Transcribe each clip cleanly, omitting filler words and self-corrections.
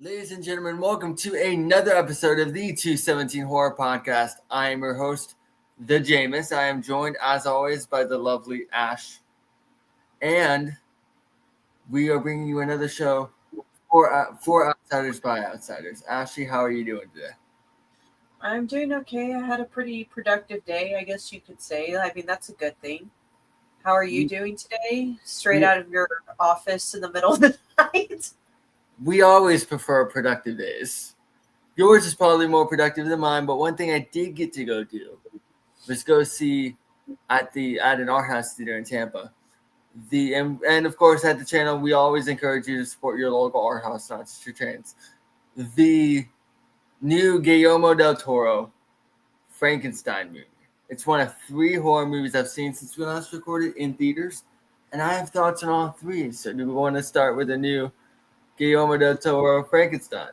Ladies and gentlemen, welcome to another episode of the 217 Horror Podcast. I am your host, The Jameis. I am joined, as always, by the lovely Ash. And we are bringing you another show for Outsiders by Outsiders. Ashley, how are you doing today? I'm doing okay. I had a pretty productive day, I guess you could say. I mean, that's a good thing. How are you doing today? Straight out of your office in the middle of the night? We always prefer productive days. Yours is probably more productive than mine, but one thing I did get to go do was go see at an art house theater in Tampa. And of course at the channel we always encourage you to support your local art house, not just your trains. The new Guillermo del Toro Frankenstein movie. It's one of 3 horror movies I've seen since we last recorded in theaters, and I have thoughts on all 3. So do we want to start with the new Guillermo del Toro Frankenstein?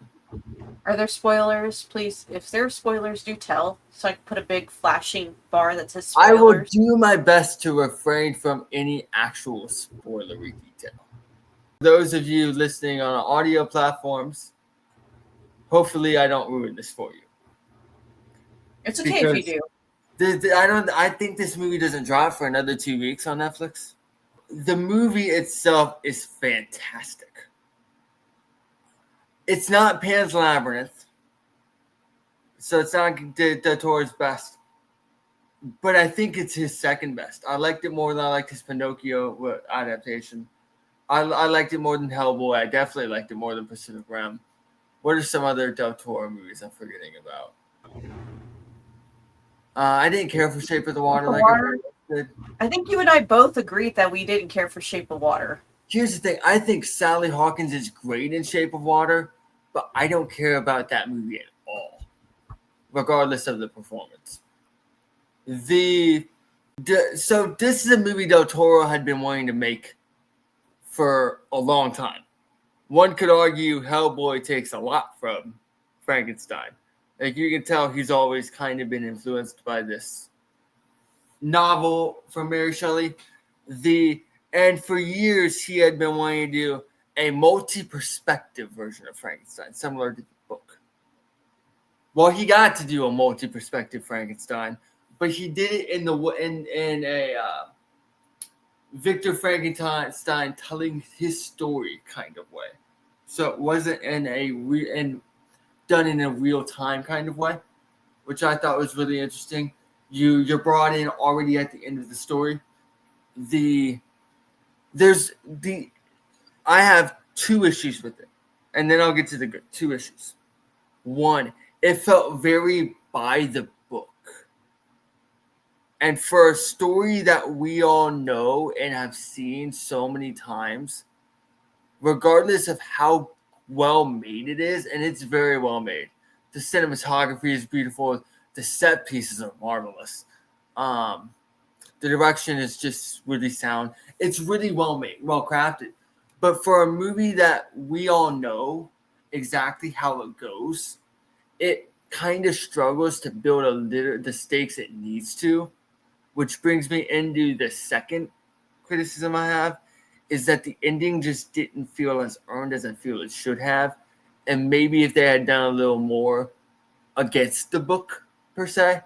Are there spoilers? Please, if there are spoilers, do tell, so I can put a big flashing bar that says spoilers. I will do my best to refrain from any actual spoilery detail. Those of you listening on audio platforms, hopefully I don't ruin this for you. It's okay if you do. I think this movie doesn't drop for another 2 weeks on Netflix. The movie itself is fantastic. It's not Pan's Labyrinth, so it's not Del Toro's best, but I think it's his second best. I liked it more than I liked his Pinocchio adaptation. I liked it more than Hellboy. I definitely liked it more than Pacific Rim. What are some other Del Toro movies I'm forgetting about? I didn't care for Shape of the Water. I think you and I both agreed that we didn't care for Shape of Water. Here's the thing. I think Sally Hawkins is great in Shape of Water, but I don't care about that movie at all, regardless of the performance. So this is a movie Del Toro had been wanting to make for a long time. One could argue Hellboy takes a lot from Frankenstein. Like, you can tell he's always kind of been influenced by this novel from Mary Shelley. And for years he had been wanting to do a multi-perspective version of Frankenstein, similar to the book. Well, he got to do a multi-perspective Frankenstein, but he did it in a Victor Frankenstein telling his story kind of way. So it wasn't done in a real time kind of way, which I thought was really interesting. You're brought in already at the end of the story. I have 2 issues with it, and then I'll get to the good. 2 issues. 1, it felt very by the book. And for a story that we all know and have seen so many times, regardless of how well made it is, and it's very well made. The cinematography is beautiful. The set pieces are marvelous. The direction is just really sound. It's really well made, well crafted. But for a movie that we all know exactly how it goes, it kind of struggles to build the stakes it needs to, which brings me into the second criticism I have, is that the ending just didn't feel as earned as I feel it should have. And maybe if they had done a little more against the book, per se,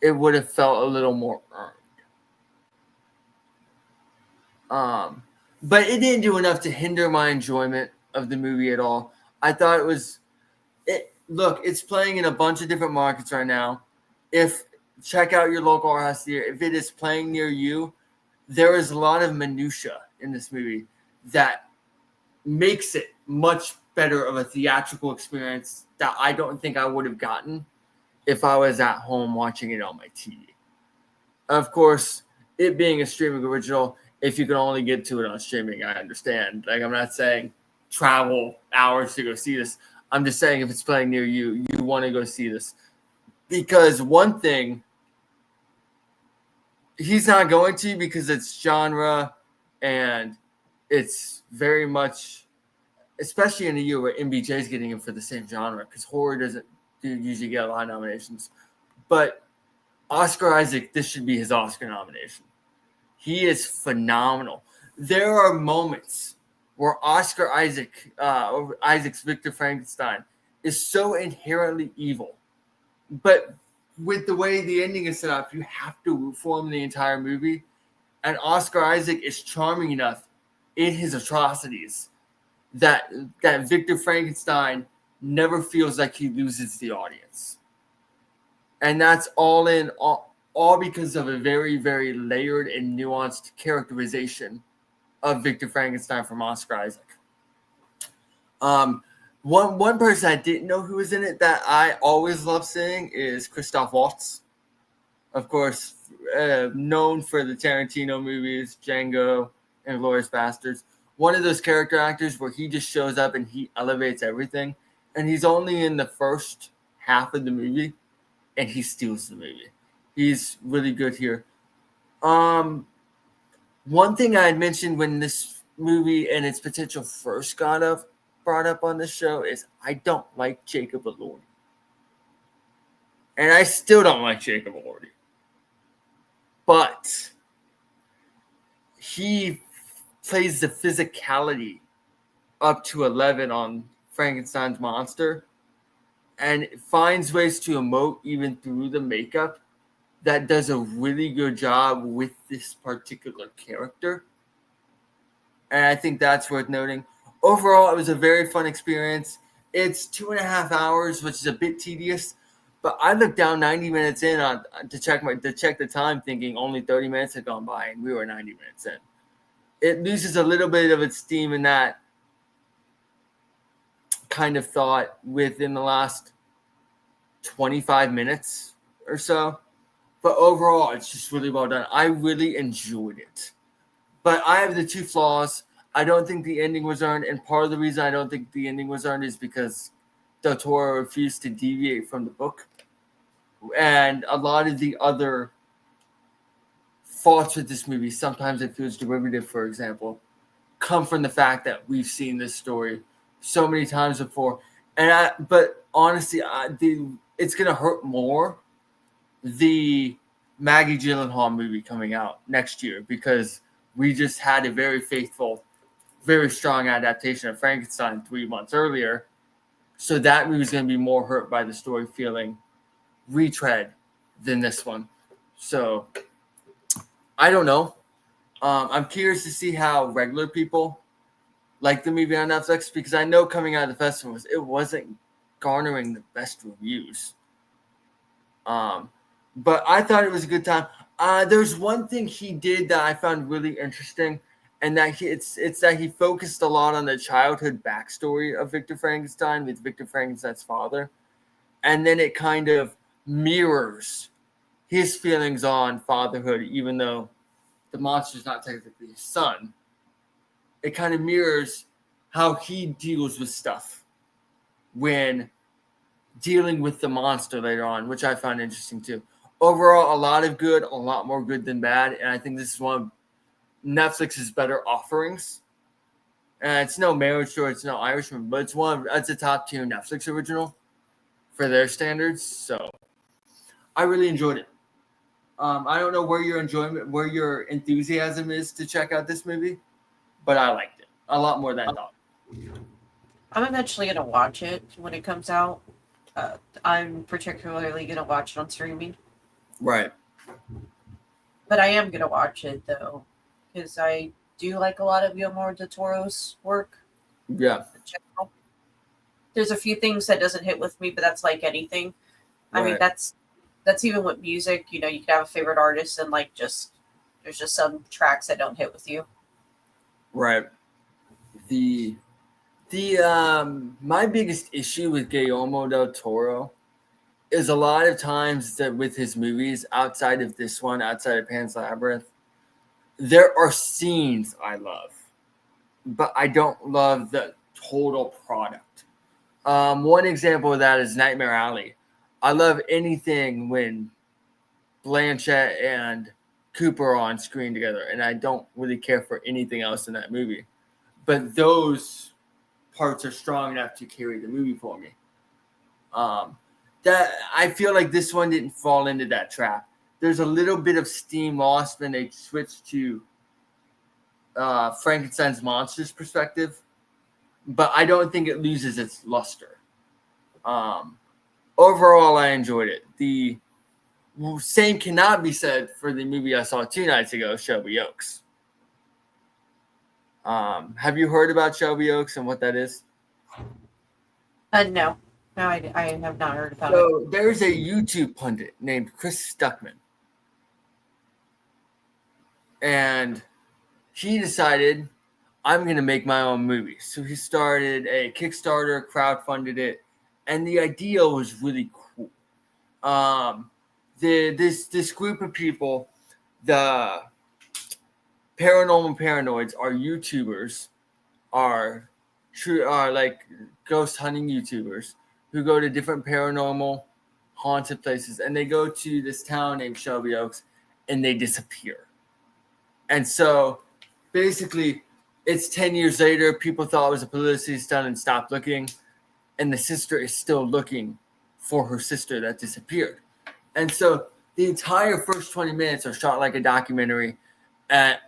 it would have felt a little more earned. But it didn't do enough to hinder my enjoyment of the movie at all. I thought look, it's playing in a bunch of different markets right now. Check out your local art house theater. If it is playing near you, there is a lot of minutia in this movie that makes it much better of a theatrical experience that I don't think I would have gotten if I was at home watching it on my TV. Of course, it being a streaming original, if you can only get to it on streaming, I understand. Like, I'm not saying travel hours to go see this. I'm just saying if it's playing near you, you want to go see this. Because one thing, he's not going to, because it's genre and it's very much, especially in a year where MBJ is getting him for the same genre, because horror doesn't usually get a lot of nominations. But Oscar Isaac, this should be his Oscar nomination. He is phenomenal. There are moments where Oscar Isaac's Victor Frankenstein is so inherently evil. But with the way the ending is set up, you have to root for him the entire movie. And Oscar Isaac is charming enough in his atrocities that Victor Frankenstein never feels like he loses the audience. And that's all because of a very, very layered and nuanced characterization of Victor Frankenstein from Oscar Isaac. One person I didn't know who was in it that I always love seeing is Christoph Waltz. Of course, known for the Tarantino movies, Django, and Inglourious Basterds. One of those character actors where he just shows up and he elevates everything. And he's only in the first half of the movie, and he steals the movie. He's really good here. One thing I had mentioned when this movie and its potential first brought up on this show is I don't like Jacob Elordi. And I still don't like Jacob Elordi. But he plays the physicality up to 11 on Frankenstein's monster and finds ways to emote even through the makeup that does a really good job with this particular character. And I think that's worth noting. Overall, it was a very fun experience. It's 2.5 hours, which is a bit tedious, but I looked down 90 minutes in to check the time, thinking only 30 minutes had gone by, and we were 90 minutes in. It loses a little bit of its steam in that kind of thought within the last 25 minutes or so. But overall, it's just really well done. I really enjoyed it. But I have the two flaws. I don't think the ending was earned, and part of the reason I don't think the ending was earned is because Del Toro refused to deviate from the book. And a lot of the other faults with this movie, sometimes it feels derivative, for example, come from the fact that we've seen this story so many times before. But honestly, it's going to hurt more the Maggie Gyllenhaal movie coming out next year because we just had a very faithful, very strong adaptation of Frankenstein 3 months earlier. So that movie is going to be more hurt by the story feeling retread than this one. So I don't know. I'm curious to see how regular people like the movie on Netflix because I know coming out of the festivals, it wasn't garnering the best reviews. But I thought it was a good time. There's one thing he did that I found really interesting, and that it's that he focused a lot on the childhood backstory of Victor Frankenstein with Victor Frankenstein's father, and then it kind of mirrors his feelings on fatherhood, even though the monster's not technically his son. It kind of mirrors how he deals with stuff when dealing with the monster later on, which I found interesting too. Overall, a lot of good, a lot more good than bad, and I think this is one of Netflix's better offerings. And it's no Marriage Story, it's no Irishman, but it's a top tier Netflix original for their standards. So I really enjoyed it. I don't know where your enthusiasm is to check out this movie, but I liked it a lot more than I thought. I'm eventually going to watch it when it comes out. I'm particularly going to watch it on streaming. Right. But I am going to watch it, though, because I do like a lot of Guillermo del Toro's work. Yeah. There's a few things that doesn't hit with me, but that's like anything. Right. I mean, that's even with music. You know, you can have a favorite artist and there's just some tracks that don't hit with you. Right. My biggest issue with Guillermo del Toro is a lot of times that with his movies, outside of this one, outside of Pan's Labyrinth, there are scenes I love, but I don't love the total product. One example of that is Nightmare Alley. I love anything when Blanchett and Cooper are on screen together, and I don't really care for anything else in that movie. But those parts are strong enough to carry the movie for me. That I feel like this one didn't fall into that trap. There's a little bit of steam lost when they switched to Frankenstein's monsters perspective, but I don't think it loses its luster. Overall, I enjoyed it. The same cannot be said for the movie I saw 2 nights ago, Shelby Oaks. Have you heard about Shelby Oaks and what that is? No, I have not heard about it. So there's a YouTube pundit named Chris Stuckman, and he decided, I'm going to make my own movie. So he started a Kickstarter, crowdfunded it, and the idea was really cool. This group of people, the Paranormal Paranoids, are YouTubers, are like ghost hunting YouTubers who go to different paranormal haunted places, and they go to this town named Shelby Oaks, and they disappear. And so basically, it's 10 years later. People thought it was a publicity stunt and stopped looking. And the sister is still looking for her sister that disappeared. And so the entire first 20 minutes are shot like a documentary and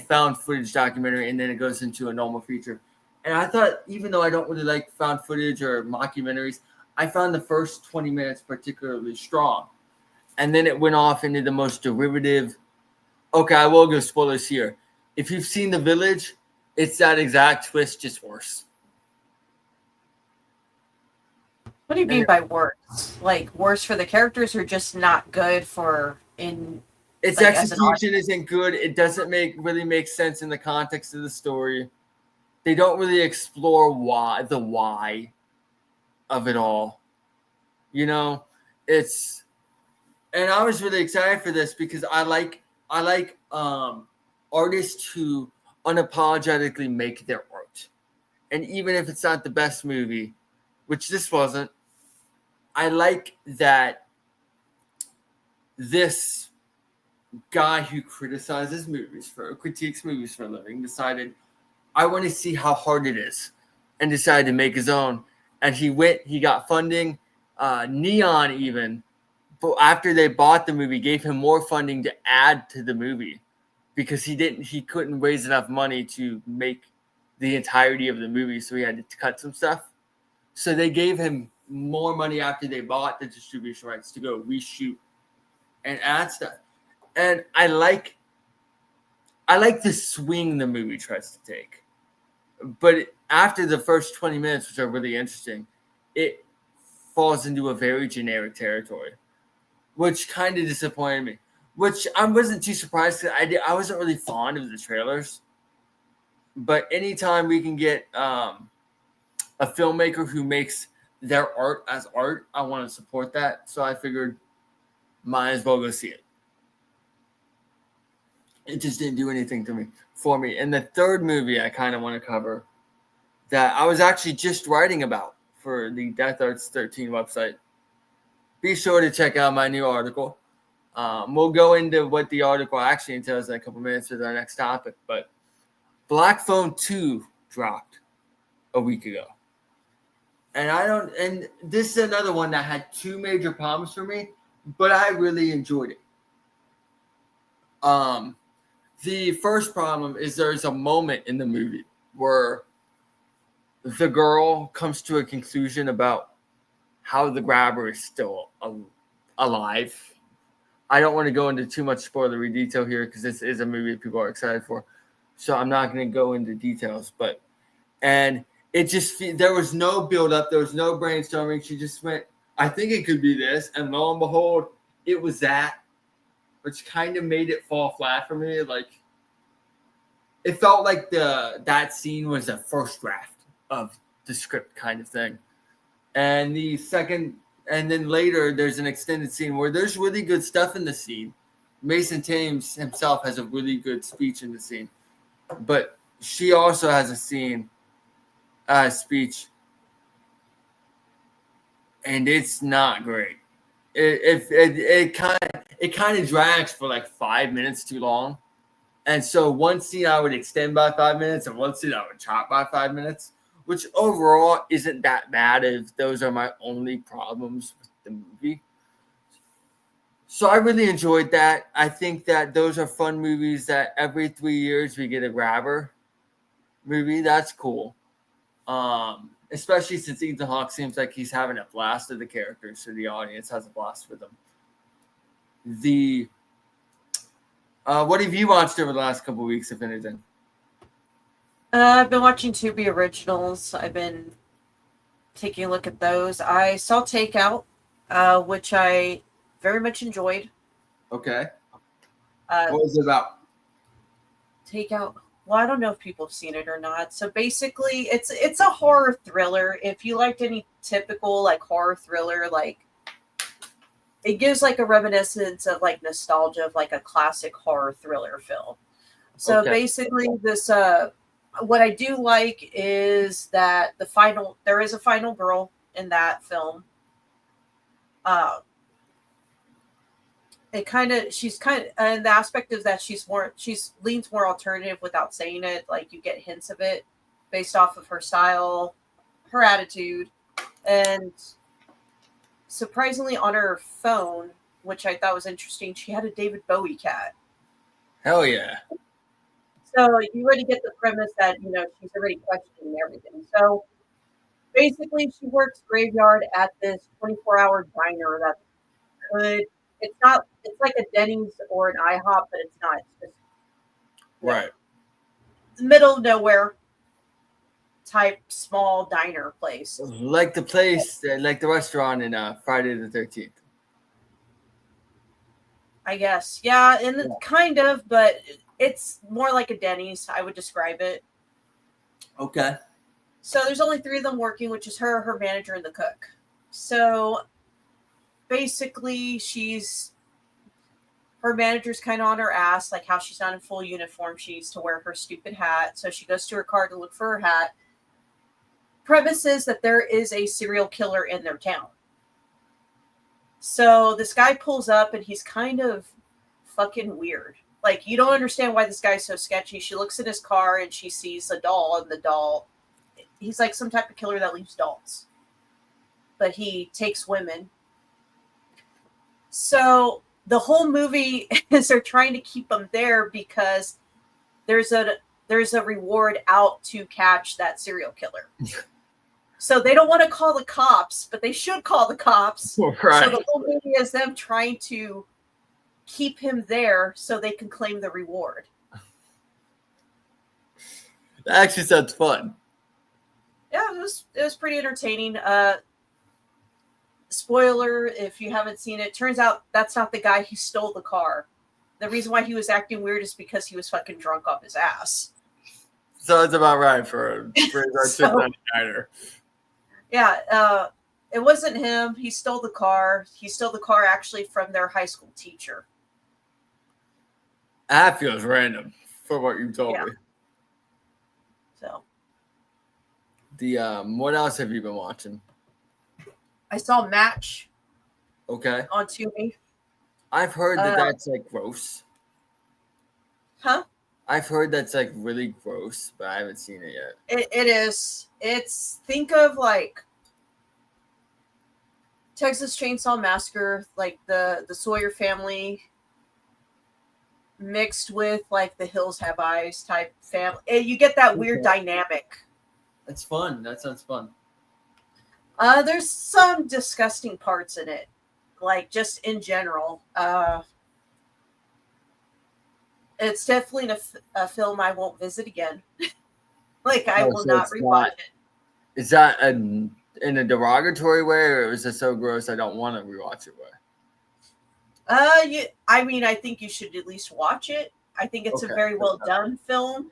found footage documentary. And then it goes into a normal feature. And I thought, even though I don't really like found footage or mockumentaries, I found the first 20 minutes particularly strong. And then it went off into the most derivative. Okay, I will go spoilers here. If you've seen The Village, it's that exact twist, just worse. What do you mean by worse? Like worse for the characters, or just not good for in? Its like, execution isn't good. It doesn't really make sense in the context of the story. They don't really explore the why of it all. You know, and I was really excited for this because I like artists who unapologetically make their art. And even if it's not the best movie, which this wasn't, I like that this guy who critiques movies for a living decided, I want to see how hard it is, and decided to make his own. And he got funding. Neon even, but after they bought the movie, gave him more funding to add to the movie because he couldn't raise enough money to make the entirety of the movie, so he had to cut some stuff. So they gave him more money after they bought the distribution rights to go reshoot and add stuff. And I like the swing the movie tries to take. But after the first 20 minutes, which are really interesting, it falls into a very generic territory, which kind of disappointed me. Which I wasn't too surprised because I wasn't really fond of the trailers. But anytime we can get a filmmaker who makes their art as art, I want to support that. So I figured might as well go see it. It just didn't do anything for me. And the third movie I kind of want to cover that I was actually just writing about for the Death Arts 13 website. Be sure to check out my new article. We'll go into what the article actually entails in a couple minutes with our next topic. But Black Phone 2 dropped a week ago. And this is another one that had two major problems for me, but I really enjoyed it. The first problem is there's a moment in the movie where the girl comes to a conclusion about how the grabber is still alive. I don't want to go into too much spoilery detail here because this is a movie that people are excited for. So I'm not going to go into details. And it just, there was no build up. There was no brainstorming. She just went, I think it could be this. And lo and behold, it was that, which kind of made it fall flat for me. Like, it felt like that scene was the first draft of the script kind of thing. And the second, and then later there's an extended scene where there's really good stuff in the scene. Mason Thames himself has a really good speech in the scene, but she also has a speech, and it's not great. It kind of drags for like 5 minutes too long. And so one scene I would extend by 5 minutes and one scene I would chop by 5 minutes, which overall isn't that bad if those are my only problems with the movie. So I really enjoyed that. I think that those are fun movies that every 3 years we get a grabber movie. That's cool. Especially since Ethan Hawke seems like he's having a blast with the characters, so the audience has a blast with them. What have you watched over the last couple of weeks, if anything? I've been watching Tubi originals. I've been taking a look at those. I saw Takeout, which I very much enjoyed. Okay. What was it about? Takeout. Well, I don't know if people have seen it or not. So basically, it's a horror thriller. If you liked any typical like horror thriller, like it gives like a reminiscence of like nostalgia of like a classic horror thriller film. So basically, this what I do like is that there is a final girl in that film. She's kind of and the aspect of that she leans more alternative without saying it. Like you get hints of it based off of her style, her attitude, and surprisingly on her phone, which I thought was interesting, she had a David Bowie cat. Hell yeah. So you already get the premise that, she's already questioning everything. So basically she works graveyard at this 24-hour diner that it's like a Denny's or an IHOP, but it's not. It's just right. Middle of nowhere type small diner place. Like the restaurant in Friday the 13th. I guess. Yeah, kind of, but it's more like a Denny's, I would describe it. Okay. So there's only 3 of them working, which is her manager, and the cook. So basically her manager's kind of on her ass, like how she's not in full uniform. She needs to wear her stupid hat. So she goes to her car to look for her hat. Premise is that there is a serial killer in their town. So this guy pulls up and he's kind of fucking weird. Like, you don't understand why this guy's so sketchy. She looks in his car and she sees a doll, and the doll, he's like some type of killer that leaves dolls. But he takes women. So the whole movie is they're trying to keep him there because there's a reward out to catch that serial killer. So they don't want to call the cops, but they should call the cops. Right. So the whole movie is them trying to keep him there so they can claim the reward. That actually sounds fun. Yeah, it was pretty entertaining. Spoiler, if you haven't seen it, turns out that's not the guy who stole the car. The reason why he was acting weird is because he was fucking drunk off his ass. So it's about right for our trip down the diner. Yeah, it wasn't him. He stole the car. He stole the car actually from their high school teacher. That feels random for what you told me. So, what else have you been watching? I saw Match. Okay. On Tubi. I've heard that's like gross. Huh? I've heard that's like really gross, but I haven't seen it yet. It is. Think of like Texas Chainsaw Massacre, like the Sawyer family mixed with like the Hills Have Eyes type family. You get that weird dynamic. That's fun. That sounds fun. There's some disgusting parts in it, like just in general. It's definitely a film I won't visit again. Like I will not rewatch it. Is that in a derogatory way, or is it so gross I don't want to rewatch it? I mean, I think you should at least watch it. I think it's a very well done film.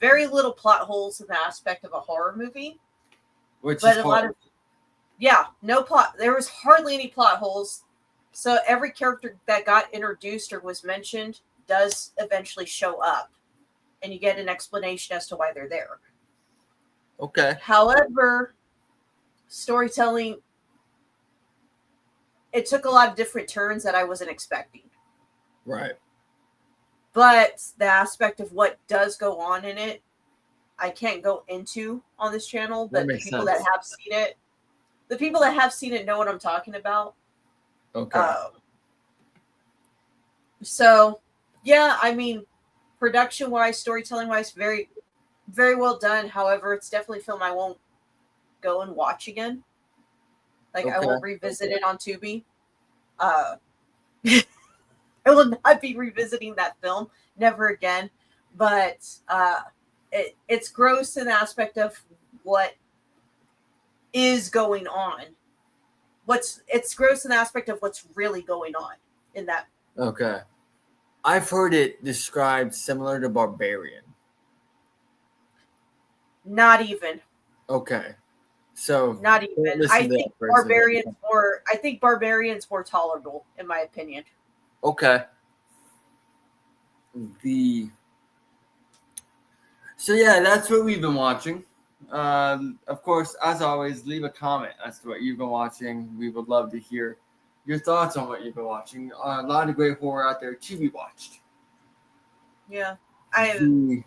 Very little plot holes in the aspect of a horror movie. No plot. There was hardly any plot holes. So every character that got introduced or was mentioned does eventually show up, and you get an explanation as to why they're there. Okay. However, storytelling, it took a lot of different turns that I wasn't expecting. Right. But the aspect of what does go on in it, I can't go into on this channel. But the people that have seen it know what I'm talking about. Okay. So, yeah, I mean, production wise, storytelling wise, very, very well done. However, it's definitely a film I won't go and watch again. Like, I Okay. won't revisit it on Tubi. Uh, I will not be revisiting that film, never again. But it's gross in the aspect of what is going on. It's gross in the aspect of what's really going on in that. Okay. I've heard it described similar to Barbarian. Not even. Okay. So Not don't even. listen I to think that person. Barbarians more. I think Barbarians more tolerable, in my opinion. Okay. The So yeah, that's what we've been watching. Of course, as always, leave a comment as to what you've been watching. We would love to hear your thoughts on what you've been watching. A lot of great horror out there to be watched. Yeah, I The,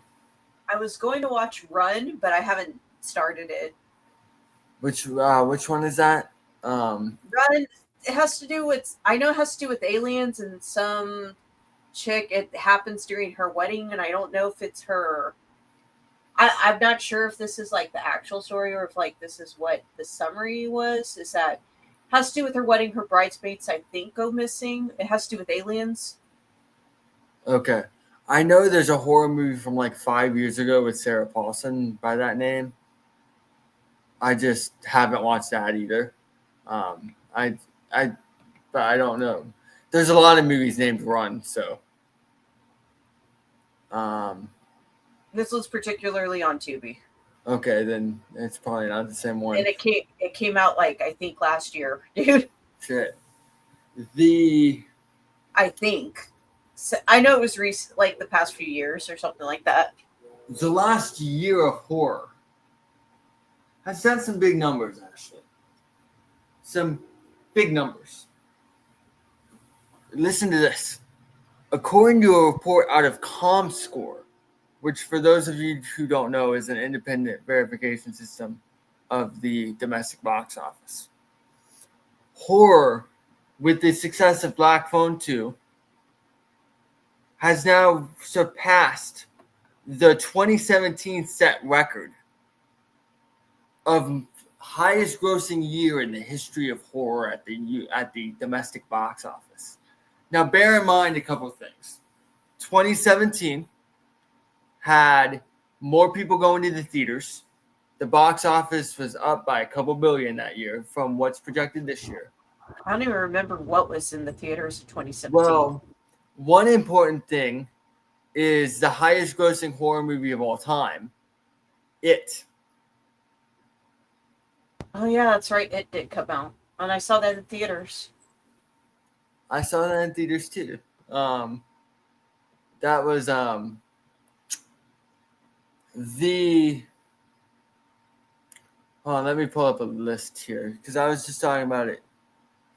I was going to watch Run, but I haven't started it. which one is that? Run. It has to do with. I know it has to do with aliens and some chick. It happens during her wedding, and I don't know if it's her. I'm not sure if this is like the actual story or if like this is what the summary was. Is that has to do with her wedding? Her bridesmaids, I think, go missing. It has to do with aliens. Okay. I know there's a horror movie from like 5 years ago with Sarah Paulson by that name. I just haven't watched that either. Um, I, I, but I don't know. There's a lot of movies named Run, so. Um, This was particularly on Tubi, okay, then it's probably not the same one. and it came out like I think last year, dude. Shit. The I think. So, I know it was recent, like the past few years or something like that. the last year of horror has had some big numbers, actually. Some big numbers. Listen to this. According to a report out of ComScore, which for those of you who don't know is an independent verification system of the domestic box office, horror, with the success of Black Phone 2, has now surpassed the 2017 set record of highest grossing year in the history of horror at the domestic box office. Now, bear in mind a couple of things. 2017 had more people going to the theaters. The box office was up by a couple billion that year from what's projected this year. I don't even remember what was in the theaters in 2017. Well, one important thing is the highest grossing horror movie of all time, It. Oh yeah, that's right. It did come out, and I saw that in theaters. I saw that in theaters too. That was the. Hold on, let me pull up a list here because I was just talking about it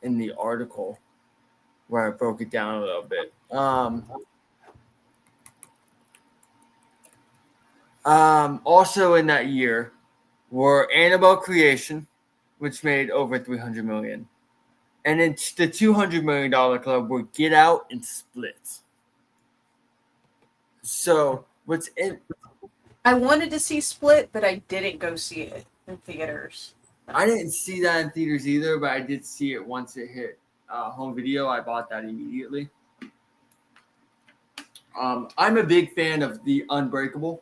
in the article where I broke it down a little bit. Also in that year were Annabelle Creation, which made over $300 million, and then the $200 million club were Get Out and Split. So what's in? I wanted to see Split, but I didn't go see it in theaters. I didn't see that in theaters either, but I did see it once it hit home video. I bought that immediately. I'm a big fan of The Unbreakable.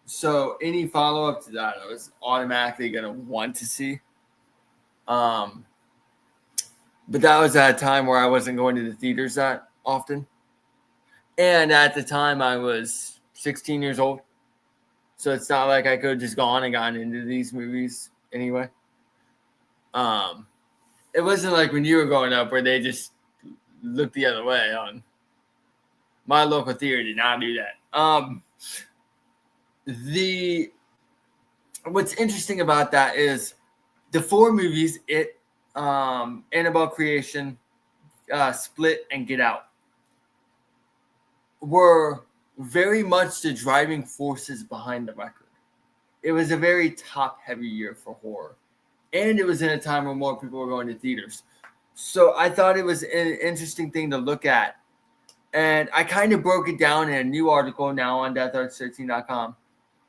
So any follow up to that, I was automatically gonna want to see. But that was at a time where I wasn't going to the theaters that often, and at the time I was 16 years old, so it's not like I could have just gone and gotten into these movies anyway. It wasn't like when you were growing up where they just looked the other way. On my local theater did not do that. What's interesting about that is the four movies: It, Annabelle Creation, Split, and Get Out, were very much the driving forces behind the record. It was a very top-heavy year for horror, and it was in a time where more people were going to theaters. So I thought it was an interesting thing to look at. And I kind of broke it down in a new article now on deatharts13.com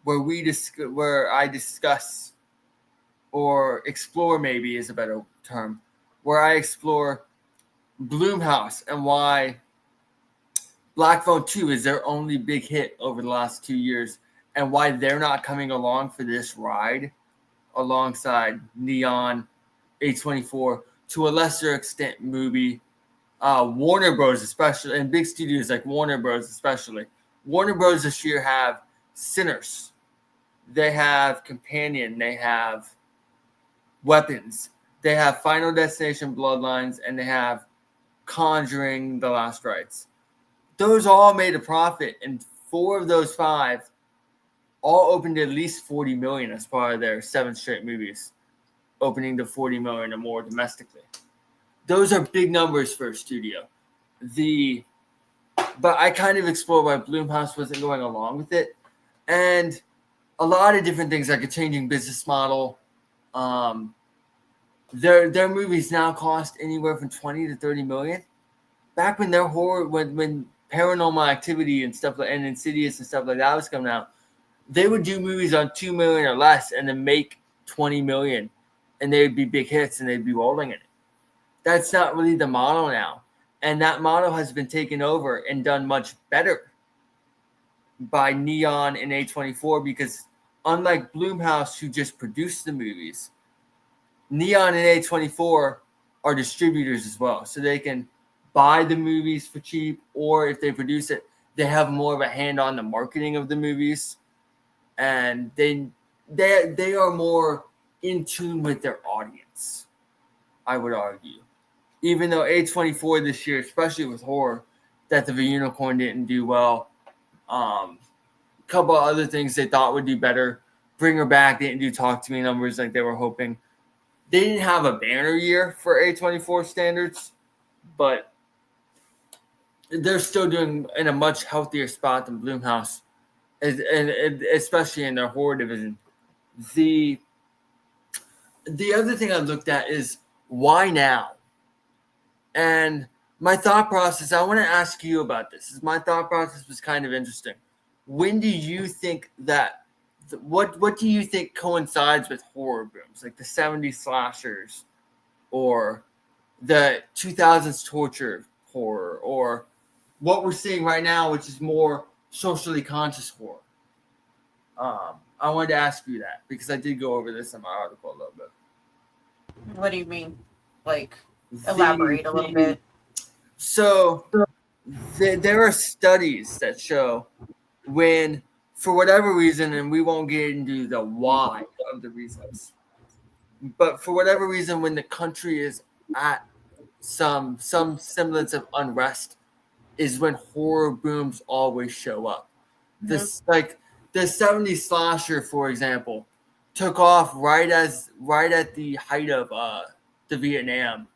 where I discuss or explore, maybe is a better term, where I explore Blumhouse and why Black Phone 2 is their only big hit over the last 2 years and why they're not coming along for this ride alongside Neon, A24, to a lesser extent movie, Warner Bros. Especially, and big studios like Warner Bros. Especially. Warner Bros. This year have Sinners. They have Companion. They have Weapons. They have Final Destination Bloodlines. And they have Conjuring The Last Rites. Those all made a profit, and 4 of those 5 all opened at least 40 million as part of their 7 straight movies, opening to 40 million or more domestically. Those are big numbers for a studio. But I kind of explored why Blumhouse wasn't going along with it, and a lot of different things like a changing business model. Their movies now cost anywhere from 20 to 30 million. Back when their horror, when Paranormal Activity and stuff like, and Insidious and stuff like that was coming out, they would do movies on 2 million or less and then make 20 million, and they would be big hits and they'd be rolling in it. That's not really the model now, and that model has been taken over and done much better by Neon and A24, because unlike Blumhouse, who just produced the movies, Neon and A24 are distributors as well, so they can buy the movies for cheap, or if they produce it, they have more of a hand on the marketing of the movies, and they are more in tune with their audience, I would argue. Even though A24 this year, especially with horror, Death of a Unicorn didn't do well. A couple of other things they thought would do better. Bring Her Back didn't do Talk to Me numbers like they were hoping. They didn't have a banner year for A24 standards, but they're still doing in a much healthier spot than Blumhouse, and especially in their horror division. The other thing I looked at is why now? And my thought process, I want to ask you about this. My thought process was kind of interesting. When do you think that, what do you think coincides with horror booms, like the 70s slashers or the 2000s torture horror, or what we're seeing right now, which is more socially conscious horror? I wanted to ask you that because I did go over this in my article a little bit. What do you mean? Like, elaborate a little bit. So there are studies that show when, for whatever reason, and we won't get into the why of the reasons, but for whatever reason, when the country is at some semblance of unrest, is when horror booms always show up. Mm-hmm. This, like the 70s slasher, for example, took off right at the height of the Vietnam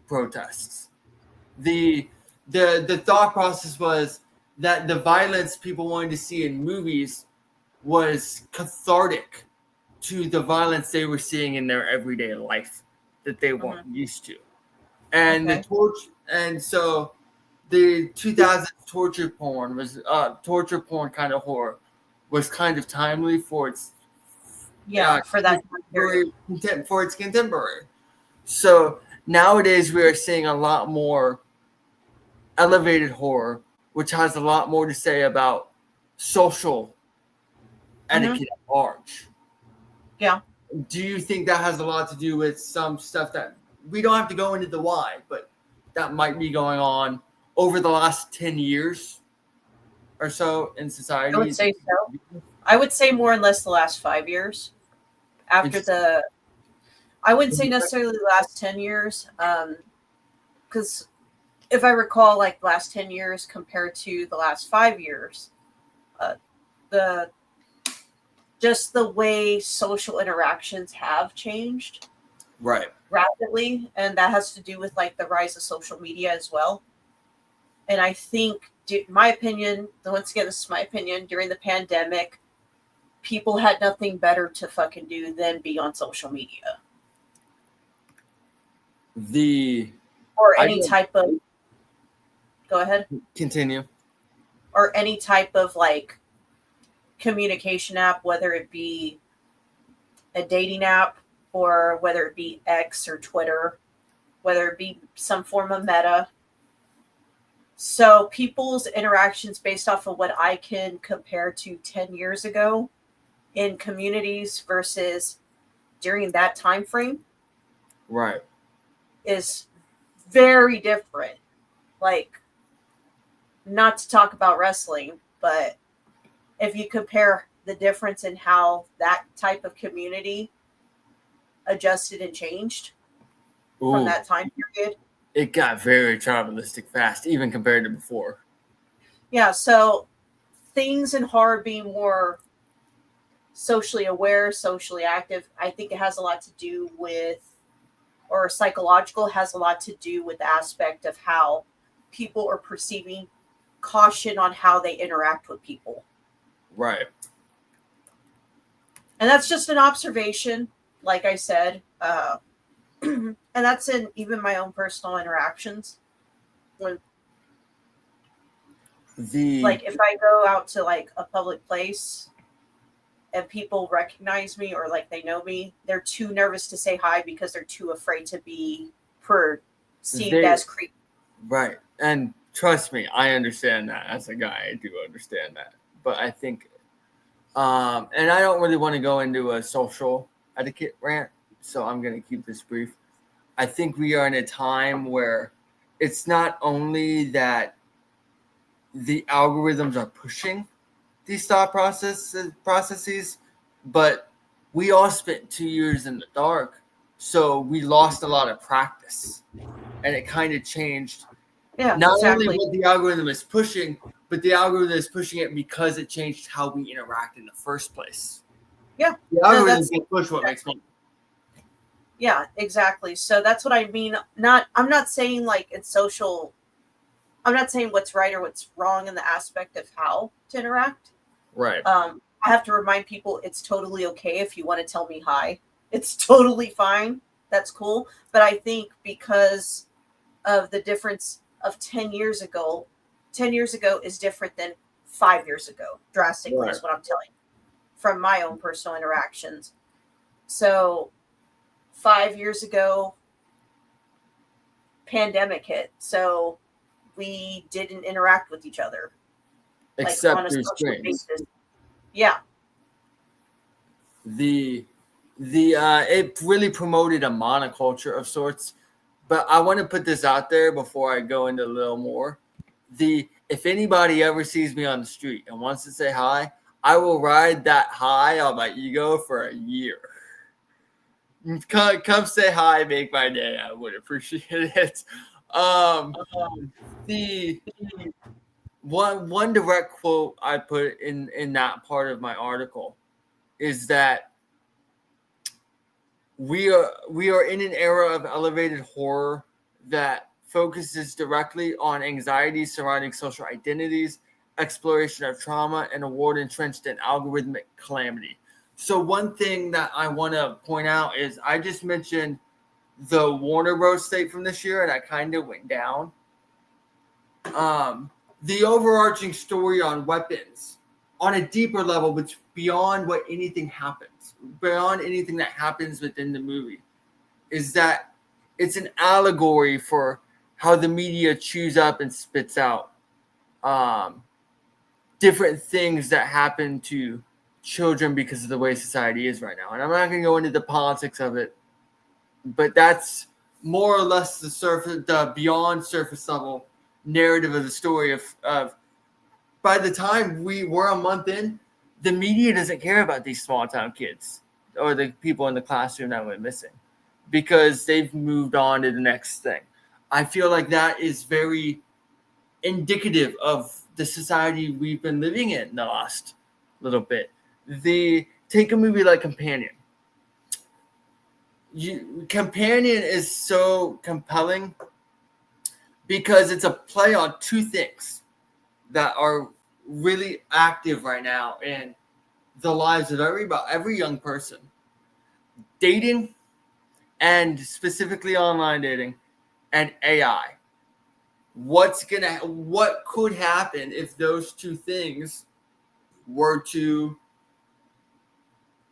protests. The thought process was that the violence people wanted to see in movies was cathartic to the violence they were seeing in their everyday life that they weren't used to. And so the 2000s torture porn kind of horror was kind of timely for its for that period, for its contemporary. So nowadays we are seeing a lot more elevated horror, which has a lot more to say about social etiquette at large. Yeah. Do you think that has a lot to do with some stuff that we don't have to go into the why, but that might be going on over the last 10 years or so in society? I would say so. I would say more or less the last 5 years. I wouldn't say necessarily the last 10 years, because if I recall, like the last 10 years compared to the last 5 years, just the way social interactions have changed rapidly, and that has to do with like the rise of social media as well. And I think, my opinion, once again, this is my opinion, during the pandemic, people had nothing better to fucking do than be on social media. or any type of, go ahead. Continue. Or any type of like communication app, whether it be a dating app or whether it be X or Twitter, whether it be some form of meta. So people's interactions based off of what I can compare to 10 years ago in communities versus during that time frame, right, is very different. Like, not to talk about wrestling, but if you compare the difference in how that type of community adjusted and changed from that time period, it got very tribalistic fast, even compared to before. Yeah, so things in horror being more socially aware, socially active, I think it has a lot to do with, or psychological, has a lot to do with the aspect of how people are perceiving caution on how they interact with people. Right. And that's just an observation, like I said. And that's in even my own personal interactions. When, like, if I go out to like a public place and people recognize me or like they know me, they're too nervous to say hi because they're too afraid to be perceived as creepy. Right. And trust me, I understand that. As a guy, I do understand that. But I think, and I don't really want to go into a social etiquette rant, so I'm going to keep this brief. I think we are in a time where it's not only that the algorithms are pushing these thought processes, but we all spent 2 years in the dark, so we lost a lot of practice, and it kind of changed. Yeah, not exactly. only what the algorithm is pushing, but the algorithm is pushing it because it changed how we interact in the first place. Yeah, the algorithm will push what makes money. Yeah, exactly. So that's what I mean. I'm not saying like it's social. I'm not saying what's right or what's wrong in the aspect of how to interact. Right. I have to remind people it's totally okay if you want to tell me hi. It's totally fine. That's cool. But I think because of the difference of 10 years ago, 10 years ago is different than 5 years ago. Drastically is what I'm telling you from my own personal interactions. So 5 years ago, pandemic hit, so we didn't interact with each other except like on a through social screens. basis. Yeah. It really promoted a monoculture of sorts, but I want to put this out there before I go into a little more. If anybody ever sees me on the street and wants to say hi, I will ride that high on my ego for a year. Come say hi, make my day. I would appreciate it. The one direct quote I put in that part of my article is that we are in an era of elevated horror that focuses directly on anxiety surrounding social identities, exploration of trauma, and a world entrenched in algorithmic calamity. So one thing that I want to point out is I just mentioned the Warner Bros. Tape from this year, and I kind of went down. The overarching story on weapons on a deeper level, which beyond what anything happens, beyond anything that happens within the movie, is that it's an allegory for how the media chews up and spits out different things that happen to children because of the way society is right now. And I'm not going to go into the politics of it, but that's more or less the beyond surface level narrative of the story of by the time we're a month in, the media doesn't care about these small town kids or the people in the classroom that went missing because they've moved on to the next thing. I feel like that is very indicative of the society we've been living in the last little bit. Take a movie like Companion. Companion is so compelling because it's a play on two things that are really active right now in the lives of every young person: dating and specifically online dating and AI. What could happen if those two things were to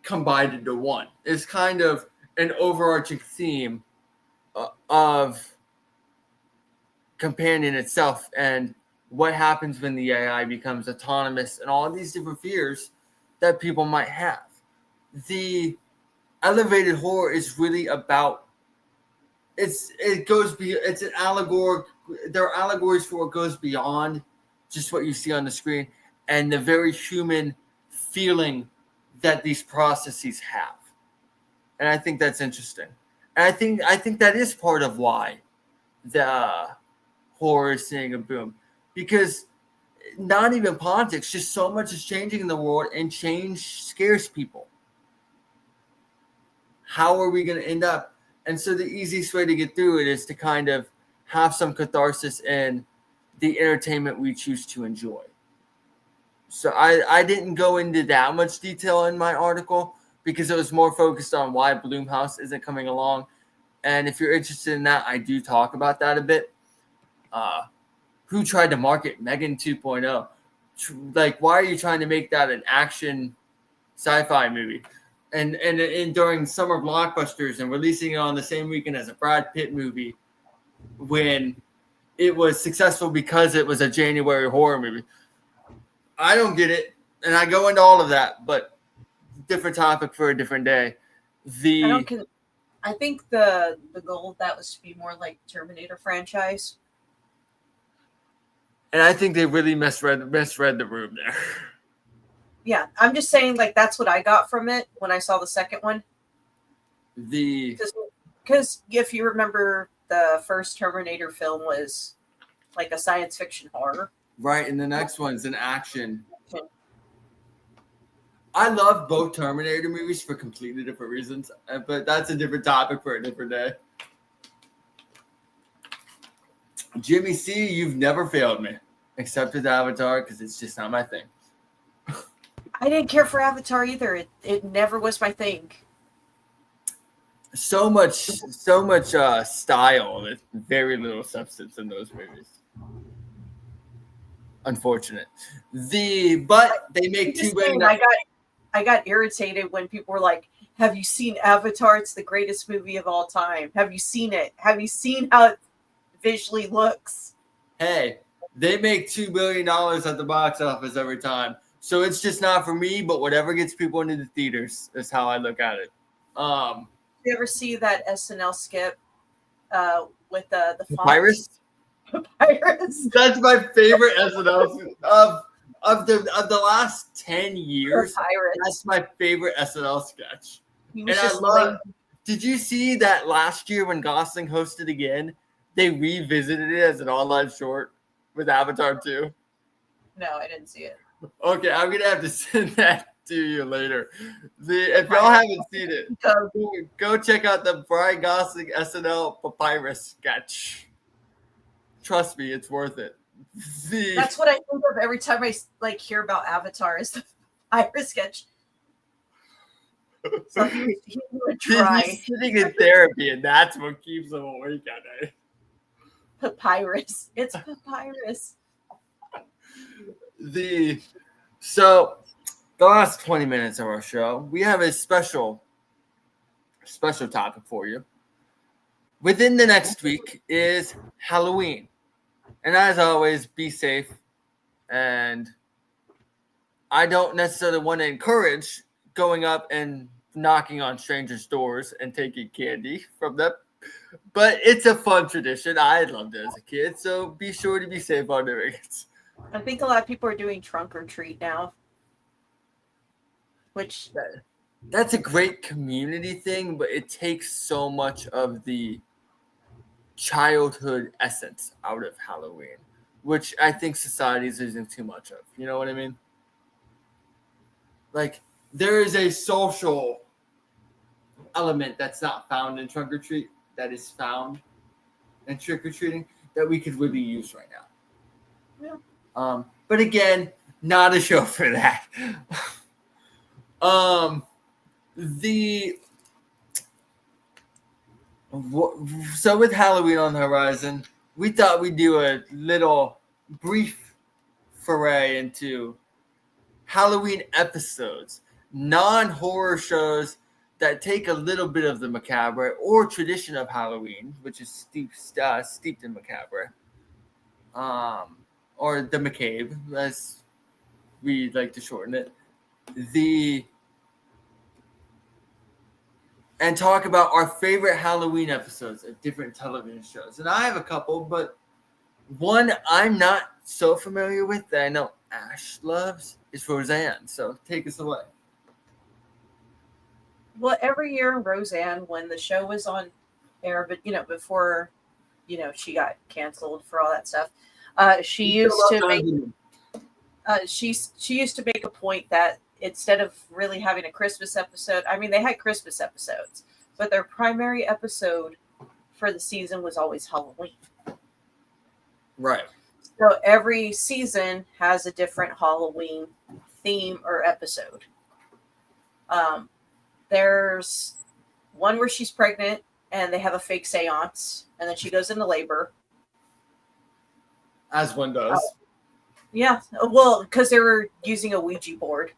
combine into one? It's kind of an overarching theme of Companion itself and what happens when the AI becomes autonomous and all these different fears that people might have. The elevated horror is really about it's an allegory. There are allegories for what goes beyond just what you see on the screen and the very human feeling that these processes have. And I think that's interesting. And I think that is part of why the horror is seeing a boom, because not even politics, just so much is changing in the world, and change scares people. How are we going to end up? And so the easiest way to get through it is to kind of have some catharsis in the entertainment we choose to enjoy. So I didn't go into that much detail in my article because it was more focused on why Blumhouse isn't coming along. And if you're interested in that, I do talk about that a bit. Who tried to market Megan 2.0? Like, why are you trying to make that an action sci-fi movie? And during summer blockbusters and releasing it on the same weekend as a Brad Pitt movie when it was successful because it was a January horror movie. I don't get it. And I go into all of that, but different topic for a different day. I think the goal of that was to be more like Terminator franchise. And I think they really misread the room there. Yeah, I'm just saying, like, that's what I got from it when I saw the second one. Because if you remember, the first Terminator film was like a science fiction horror. Right, and the next one's an action. I love both Terminator movies for completely different reasons, but that's a different topic for a different day. Jimmy C, you've never failed me, except with Avatar, because it's just not my thing. I didn't care for Avatar either. It never was my thing. So much style and very little substance in those movies. Unfortunate. But they make $2 billion. I got irritated when people were like, "Have you seen Avatar? It's the greatest movie of all time. Have you seen it? Have you seen how it visually looks?" Hey, they make $2 billion at the box office every time. So it's just not for me, but whatever gets people into the theaters is how I look at it. You ever see that SNL skit with the Papyrus? Papyrus. That's my favorite SNL of the last 10 years. Papyrus. That's my favorite SNL sketch. And I love. Did you see that last year when Gosling hosted again? They revisited it as an online short with Avatar 2. No, I didn't see it. Okay, I'm gonna have to send that to you later. If y'all haven't seen it, go check out the Brian Gosling SNL Papyrus sketch. Trust me, it's worth it. That's what I think of every time I hear about Avatar is the Papyrus sketch. So he would try. He's sitting in therapy, and that's what keeps him awake at night. Papyrus. It's Papyrus. So the last 20 minutes of our show, we have a special topic for you. Within the next week is Halloween. And as always, be safe. And I don't necessarily want to encourage going up and knocking on strangers' doors and taking candy from them. But it's a fun tradition. I loved it as a kid. So be sure to be safe on doing it. I think a lot of people are doing trunk or treat now. Which that's a great community thing, but it takes so much of the childhood essence out of Halloween, which I think society is losing too much of. You know what I mean? Like, there is a social element that's not found in trunk or treat that is found in trick or treating that we could really use right now. Yeah. But again, not a show for that. So with Halloween on the horizon, we thought we'd do a little brief foray into Halloween episodes, non-horror shows that take a little bit of the macabre or tradition of Halloween, which is steeped in macabre, or the macabre, as we like to shorten it. And talk about our favorite Halloween episodes of different television shows. And I have a couple, but one I'm not so familiar with that I know Ash loves is Roseanne. So take us away. Well, every year Roseanne, when the show was on air, but before she got canceled for all that stuff, she used to make a point that instead of really having a Christmas episode, I mean, they had Christmas episodes, but their primary episode for the season was always Halloween. Right. So every season has a different Halloween theme or episode. There's one where she's pregnant and they have a fake seance, and then she goes into labor. As one does. Yeah. Well, because they were using a Ouija board,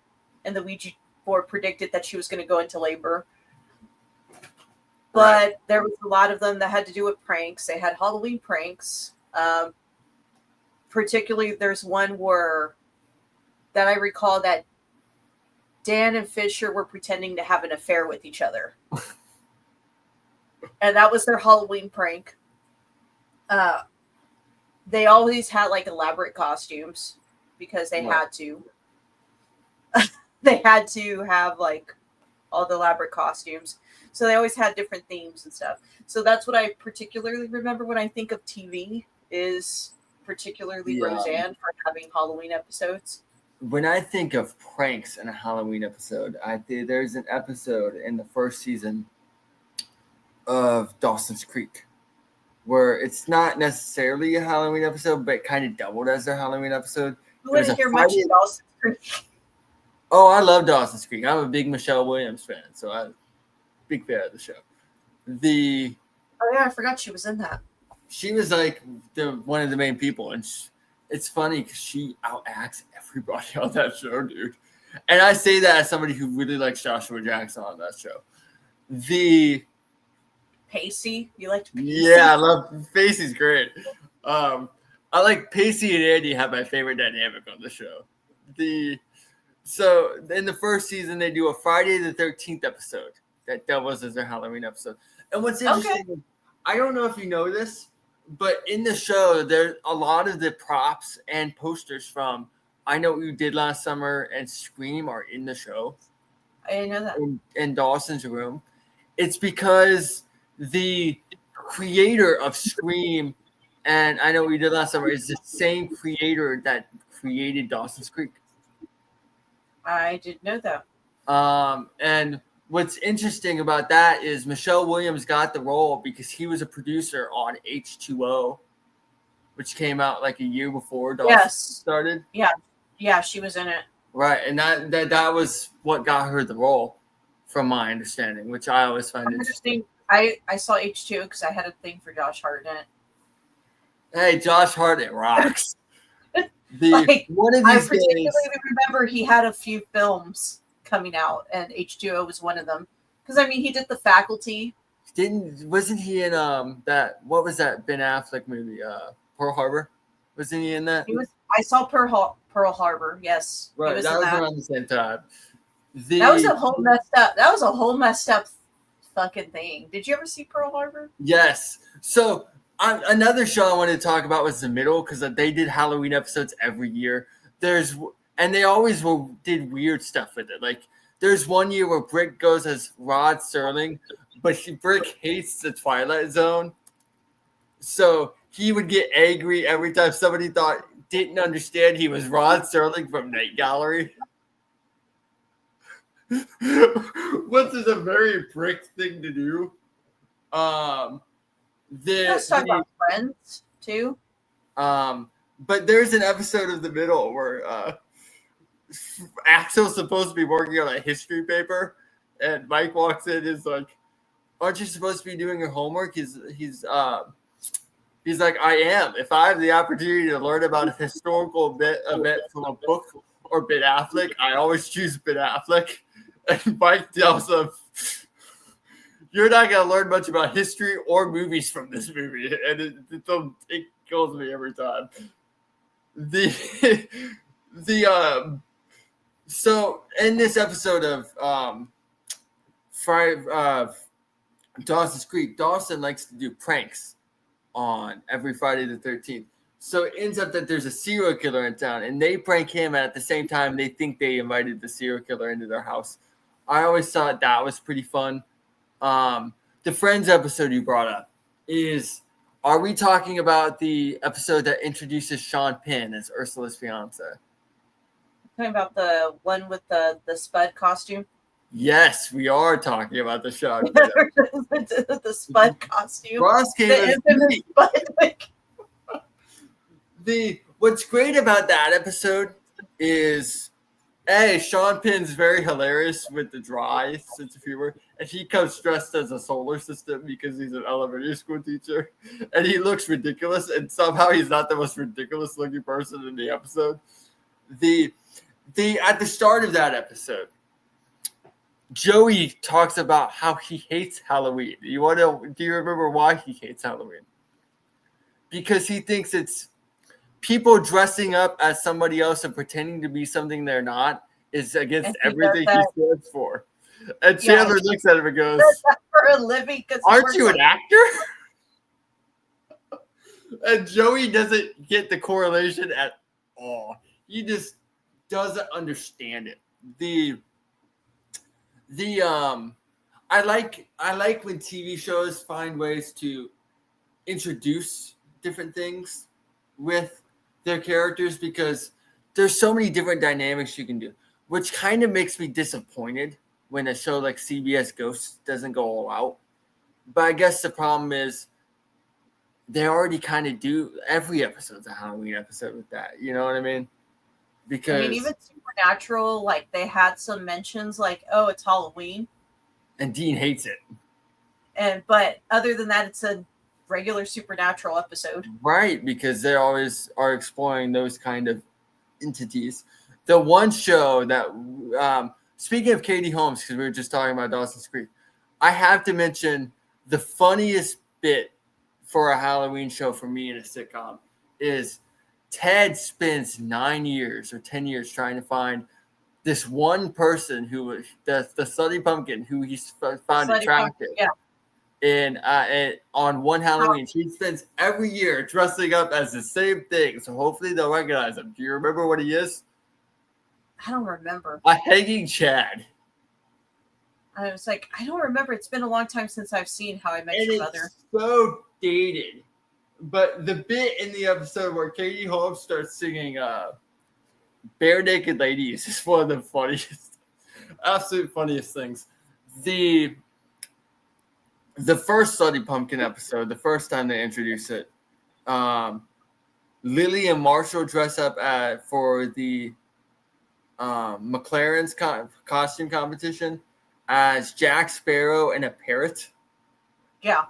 and the Ouija board predicted that she was going to go into labor. But there was a lot of them that had to do with pranks. They had Halloween pranks. Particularly, there's one that I recall that Dan and Fisher were pretending to have an affair with each other. And that was their Halloween prank. They always had like elaborate costumes because they had to. They had to have like all the elaborate costumes. So they always had different themes and stuff. So that's what I particularly remember when I think of TV is particularly Roseanne for having Halloween episodes. When I think of pranks in a Halloween episode, there's an episode in the first season of Dawson's Creek where it's not necessarily a Halloween episode, but kind of doubled as their Halloween episode. You wouldn't hear much of Dawson's Creek. Oh, I love Dawson's Creek. I'm a big Michelle Williams fan, so I'm a big fan of the show. Oh yeah, I forgot she was in that. She was like one of the main people, and it's funny because she outacts everybody on that show, dude. And I say that as somebody who really likes Joshua Jackson on that show. Pacey, you liked Pacey? Yeah, I love Pacey's great. I like Pacey and Andy have my favorite dynamic on the show. So in the first season, they do a Friday the 13th episode that doubles as their Halloween episode. And what's interesting, I don't know if you know this, but in the show, there's a lot of the props and posters from I Know What You Did Last Summer and Scream are in the show. I didn't know that. In Dawson's room. It's because the creator of Scream and I Know What You Did Last Summer is the same creator that created Dawson's Creek. I didn't know that. And what's interesting about that is Michelle Williams got the role because he was a producer on H2O, which came out like a year before Dawson started. Yeah, she was in it. Right, and that was what got her the role, from my understanding, which I always find interesting. I saw H2O because I had a thing for Josh Hartnett. Hey, Josh Hartnett rocks. One of these I particularly remember he had a few films coming out, and H2O was one of them. Because I mean, he did The Faculty. Wasn't he in that? What was that Ben Affleck movie? Pearl Harbor. Wasn't he in that? I saw Pearl Harbor. Yes, right. That was around the same time. That was a whole messed up. That was a whole messed up fucking thing. Did you ever see Pearl Harbor? Yes. So another show I wanted to talk about was The Middle because they did Halloween episodes every year. And they always did weird stuff with it. Like there's one year where Brick goes as Rod Serling, but Brick hates the Twilight Zone. So he would get angry every time somebody didn't understand he was Rod Serling from Night Gallery. Which is a very Brick thing to do. Let's talk about Friends too. But there's an episode of The Middle where Axel's supposed to be working on a history paper, and Mike walks in and is like, aren't you supposed to be doing your homework? He's like, I am. If I have the opportunity to learn about a historical event from a book or Ben Affleck, I always choose Ben Affleck. And Mike tells him, you're not going to learn much about history or movies from this movie. And it kills me every time. So in this episode of Dawson's Creek, Dawson likes to do pranks on every Friday the 13th. So it ends up that there's a serial killer in town, and they prank him at the same time they think they invited the serial killer into their house. I always thought that was pretty fun. The Friends episode you brought up are we talking about the episode that introduces Sean Penn as Ursula's fiance? Talking about the one with the Spud costume? Yes, we are talking about the Sean Penn. The Spud costume. Ross came What's great about that episode is Sean Penn's very hilarious with the dry sense of humor, and he comes dressed as a solar system because he's an elementary school teacher, and he looks ridiculous, and somehow he's not the most ridiculous looking person in the episode. At the start of that episode, Joey talks about how he hates Halloween. Do you remember why he hates Halloween? Because he thinks it's people dressing up as somebody else and pretending to be something they're not is against everything he stands for. And Chandler looks at him and goes, for a living, aren't you an actor? And Joey doesn't get the correlation at all. He just doesn't understand it. I like when TV shows find ways to introduce different things with their characters, because there's so many different dynamics you can do, which kind of makes me disappointed when a show like CBS Ghosts doesn't go all out. But I guess the problem is they already kind of do every episode's a Halloween episode with that. You know what I mean? Because even Supernatural, like they had some mentions like, oh, it's Halloween. And Dean hates it. But other than that, it's a regular Supernatural episode. Right, because they always are exploring those kind of entities. The one show that, speaking of Katie Holmes, because we were just talking about Dawson's Creek, I have to mention the funniest bit for a Halloween show for me in a sitcom is Ted spends 9 years or 10 years trying to find this one person who the Slutty Pumpkin who he's found attractive. Yeah. And on one Halloween, he spends every year dressing up as the same thing. So hopefully they'll recognize him. Do you remember what he is? I don't remember. A hanging Chad. I was like, I don't remember. It's been a long time since I've seen How I Met Your Mother. So dated. But the bit in the episode where Katie Holmes starts singing Bare Naked Ladies is one of the funniest, absolute funniest things. The first Slutty Pumpkin episode, the first time they introduce it, Lily and Marshall dress up for the McLaren's costume competition as Jack Sparrow and a parrot. Yeah.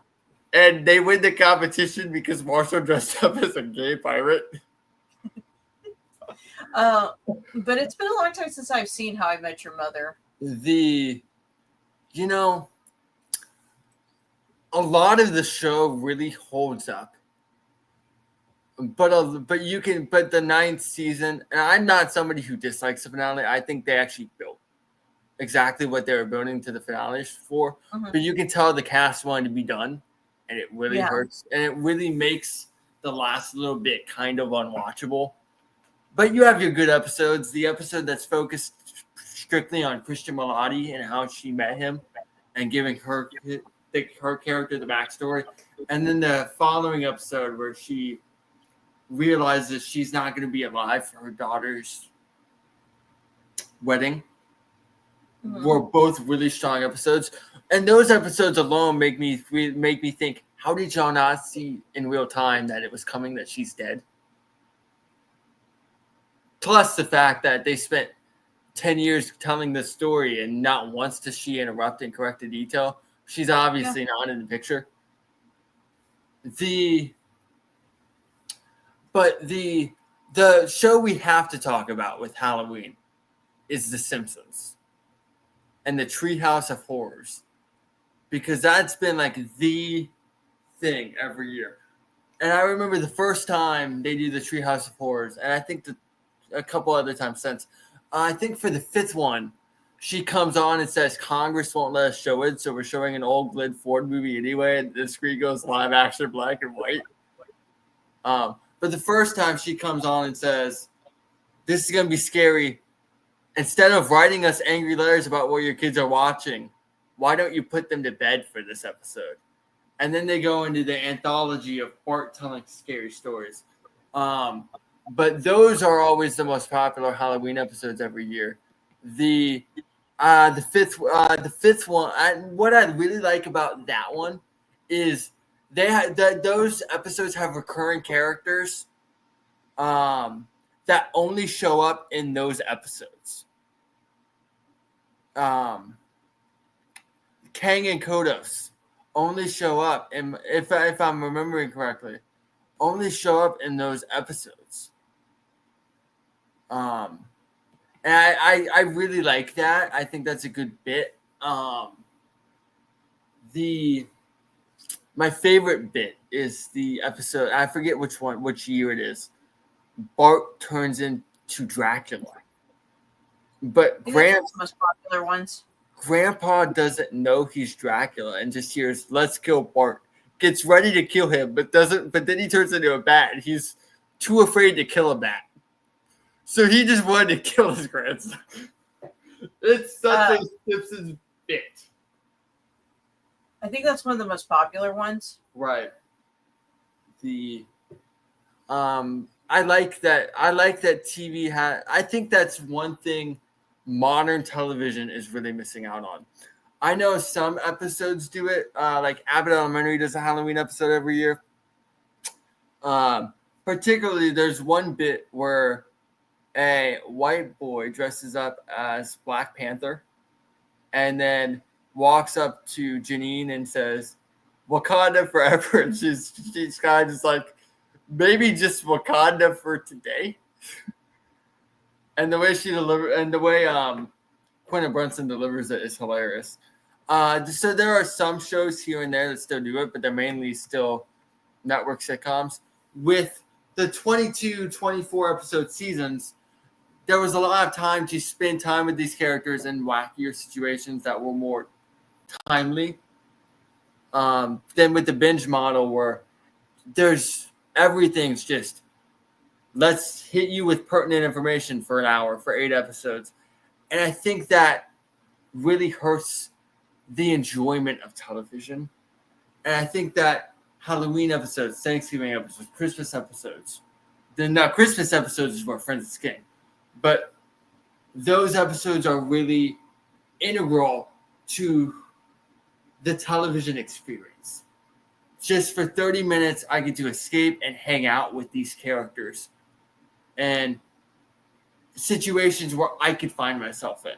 And they win the competition because Marshall dressed up as a gay pirate. But it's been a long time since I've seen How I Met Your Mother. A lot of the show really holds up. But the ninth season, and I'm not somebody who dislikes the finale. I think they actually built exactly what they were building to the finale for. Mm-hmm. But you can tell the cast wanted to be done, and it really hurts, and it really makes the last little bit kind of unwatchable. But you have your good episodes. The episode that's focused strictly on Christian Milotti and how she met him and giving her character the backstory. And then the following episode where she realizes she's not going to be alive for her daughter's wedding. Mm-hmm. Were both really strong episodes. And those episodes alone make me think, how did y'all not see in real time that it was coming, that she's dead? Plus the fact that they spent 10 years telling this story and not once does she interrupt and correct a detail. She's obviously not in the picture. But the show we have to talk about with Halloween is The Simpsons and the Treehouse of Horrors, because that's been like the thing every year. And I remember the first time they do the Treehouse of Horrors, and I think a couple other times since. I think for the fifth one, she comes on and says Congress won't let us show it, so we're showing an old Glenn Ford movie anyway, and the screen goes live action black and white. But the first time she comes on and says, this is going to be scary. Instead of writing us angry letters about what your kids are watching, why don't you put them to bed for this episode? And then they go into the anthology of Bart telling scary stories. But those are always the most popular Halloween episodes every year. The fifth one, what I really like about that one is those episodes have recurring characters that only show up in those episodes. Kang and Kodos only show up, and if I'm remembering correctly, only show up in those episodes. And I really like that. I think that's a good bit. My favorite bit is the episode. I forget which year it is. Bart turns into Dracula, but the most popular ones. Grandpa doesn't know he's Dracula and just hears "Let's kill Bart." Gets ready to kill him, but doesn't. But then he turns into a bat, and he's too afraid to kill a bat. So he just wanted to kill his grandson. It's such a Simpsons bit. I think that's one of the most popular ones. Right. I like that TV has. I think that's one thing modern television is really missing out on. I know some episodes do it. Like Abbott Elementary does a Halloween episode every year. Particularly, there's one bit where a white boy dresses up as Black Panther and then walks up to Janine and says, Wakanda forever. And she's kind of just like, maybe just Wakanda for today. And the way she delivers, and the way Quentin Brunson delivers it is hilarious. So there are some shows here and there that still do it, but they're mainly still network sitcoms. With the 22, 24 episode seasons, there was a lot of time to spend time with these characters in wackier situations that were more timely than with the binge model where everything's just, let's hit you with pertinent information for an hour, for 8 episodes. And I think that really hurts the enjoyment of television. And I think that Halloween episodes, Thanksgiving episodes, Christmas episodes, Christmas episodes is more Friends of Skin. But those episodes are really integral to the television experience. Just for 30 minutes, I get to escape and hang out with these characters and situations where I could find myself in.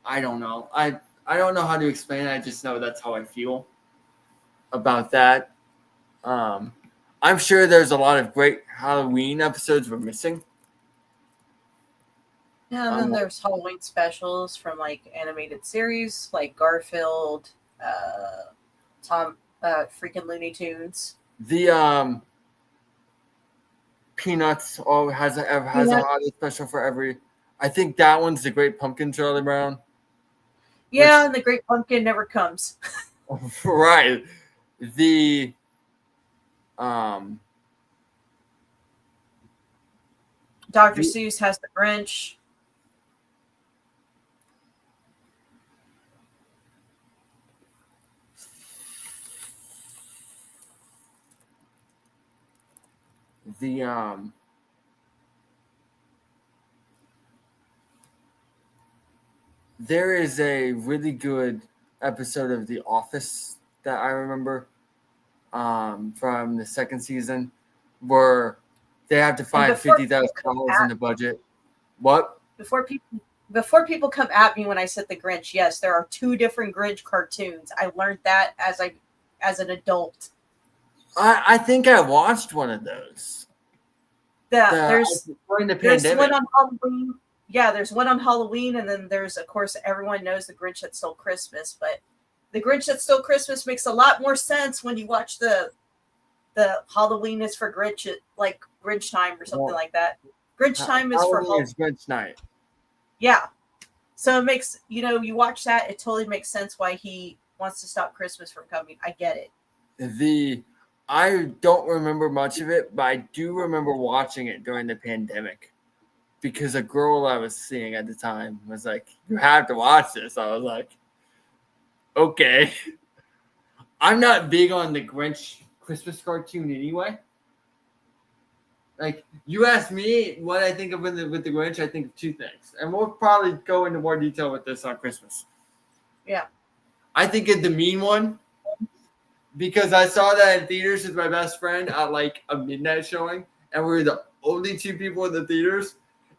I don't know. I don't know how to explain it. I just know that's how I feel about that. I'm sure there's a lot of great Halloween episodes we're missing. Yeah, and then there's Halloween specials from like animated series like Garfield, freaking Looney Tunes. The Peanuts has a holiday special for every. I think that one's the Great Pumpkin, Charlie Brown. Yeah, and the Great Pumpkin never comes. Right. The Dr. Seuss has the Grinch. There is a really good episode of The Office that I remember from the second season where they have to find $50,000 in the budget. What? Before before people come at me when I said the Grinch, yes, there are 2 different Grinch cartoons. I learned that as an adult. I think I watched one of those. There's during the there's pandemic. one on Halloween. Yeah, there's one on Halloween, and then there's, of course, everyone knows the Grinch That Stole Christmas, but the Grinch That Stole Christmas makes a lot more sense when you watch the Halloween is for Grinch, like Grinch time or something like that. Grinch time is for Halloween is Grinch night. Yeah. So it makes, you watch that, it totally makes sense why he wants to stop Christmas from coming. I get it. I don't remember much of it, but I do remember watching it during the pandemic because a girl I was seeing at the time was like, "You have to watch this." I was like, "Okay." I'm not big on the Grinch Christmas cartoon anyway. Like, you asked me what I think of with the Grinch, I think of 2 things. And we'll probably go into more detail with this on Christmas. Yeah. I think of the mean one because I saw that in theaters with my best friend at like a midnight showing, and we were the only 2 people in the theaters,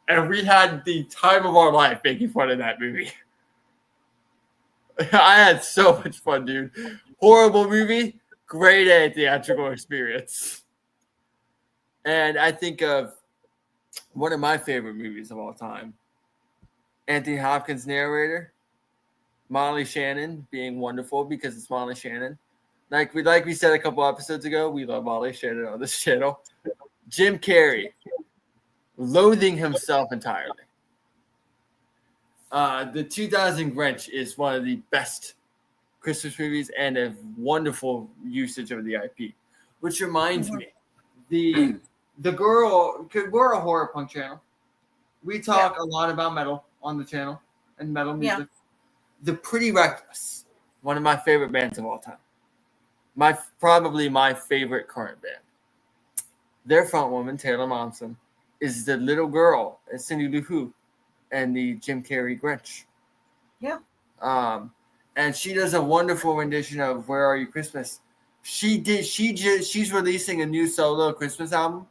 and we had the time of our life making fun of that movie. I had so much fun, dude. Horrible movie, great A theatrical experience. And I think of one of my favorite movies of all time, Anthony Hopkins narrator, Molly Shannon being wonderful because it's Molly Shannon. Like we said a couple episodes ago, we love Molly Shannon on this channel. Jim Carrey, loathing himself entirely. The 2000 Grinch is one of the best Christmas movies and a wonderful usage of the IP. Which reminds me, the girl, because we're a horror punk channel, we talk a lot about metal on the channel and metal music. Yeah. The Pretty Reckless, one of my favorite bands of all time. Probably my favorite current band. Their front woman, Taylor Momsen, is the little girl, Cindy Lou Who, and the Jim Carrey Grinch. Yeah. And she does a wonderful rendition of "Where Are You Christmas." She's releasing a new solo Christmas album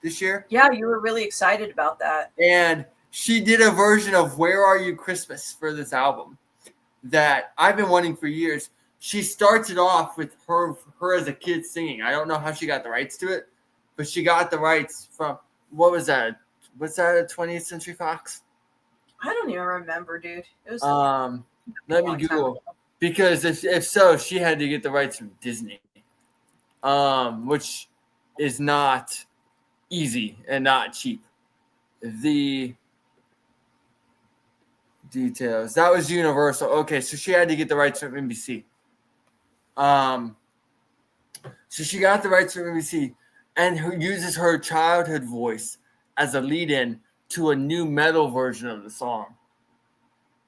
this year. Yeah, you were really excited about that. And she did a version of "Where Are You Christmas" for this album that I've been wanting for years. She starts it off with her as a kid singing. I don't know how she got the rights to it, but she got the rights from, what was that? Was that a 20th Century Fox? I don't even remember, dude. It was let me Google, because if so, she had to get the rights from Disney, which is not easy and not cheap. The details, that was Universal. Okay, so she had to get the rights from NBC. So she got the rights from NBC and uses her childhood voice as a lead-in to a new metal version of the song,